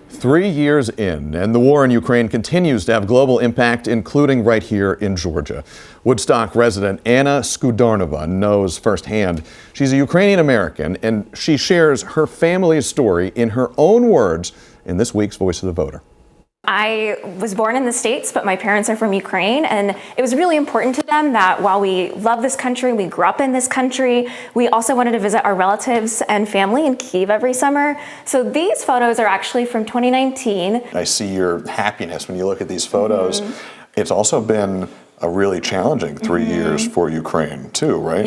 3 years in, and the war in Ukraine continues to have global impact, including right here in Georgia. Woodstock resident Anna Skudarnova knows firsthand. She's a Ukrainian-American, and she shares her family's story in her own words in this week's Voice of the Voter. I was born in the States, but my parents are from Ukraine, and it was really important to them that while we love this country, we grew up in this country, we also wanted to visit our relatives and family in Kyiv every summer. So these photos are actually from 2019. I see your happiness when you look at these photos. It's also been a really challenging 3 years for Ukraine too, right?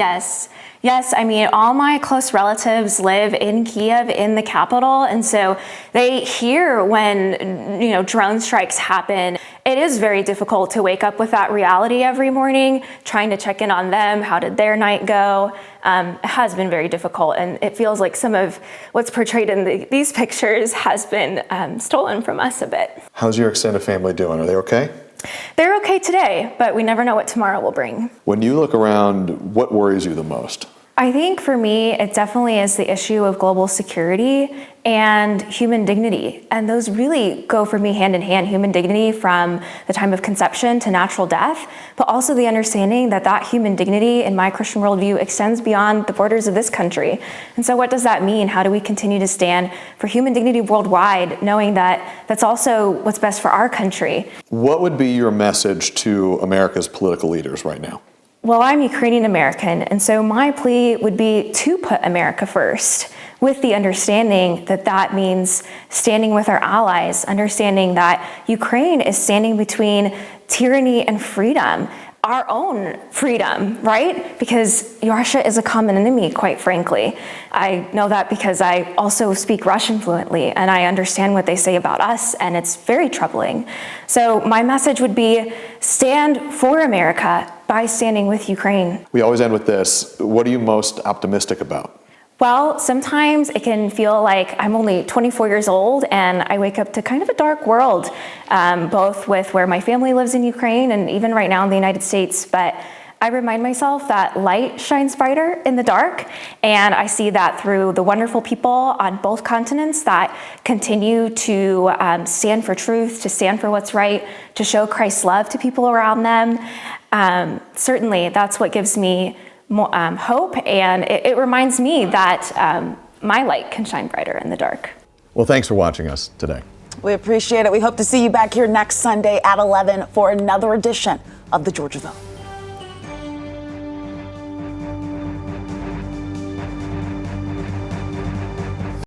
Yes, I mean, all my close relatives live in Kyiv, in the capital, and so they hear when, drone strikes happen. It is very difficult to wake up with that reality every morning, trying to check in on them. How did their night go? It has been very difficult, and it feels like some of what's portrayed in these pictures has been stolen from us a bit. How's your extended family doing? Are they okay? They're okay today, but we never know what tomorrow will bring. When you look around, what worries you the most? I think for me, it definitely is the issue of global security and human dignity. And those really go for me hand in hand, human dignity from the time of conception to natural death, but also the understanding that that human dignity in my Christian worldview extends beyond the borders of this country. And so what does that mean? How do we continue to stand for human dignity worldwide, knowing that that's also what's best for our country? What would be your message to America's political leaders right now? Well, I'm Ukrainian-American, and so my plea would be to put America first, with the understanding that that means standing with our allies, understanding that Ukraine is standing between tyranny and freedom, our own freedom, right? Because Russia is a common enemy, quite frankly. I know that because I also speak Russian fluently, and I understand what they say about us, and it's very troubling. So my message would be stand for America by standing with Ukraine. We always end with this. What are you most optimistic about? Well, sometimes it can feel like I'm only 24 years old and I wake up to kind of a dark world, both with where my family lives in Ukraine and even right now in the United States. But I remind myself that light shines brighter in the dark, and I see that through the wonderful people on both continents that continue to stand for truth, to stand for what's right, to show Christ's love to people around them. Certainly, that's what gives me hope, and it reminds me that my light can shine brighter in the dark. Well, thanks for watching us today. We appreciate it. We hope to see you back here next Sunday at 11 for another edition of the Georgia Vote.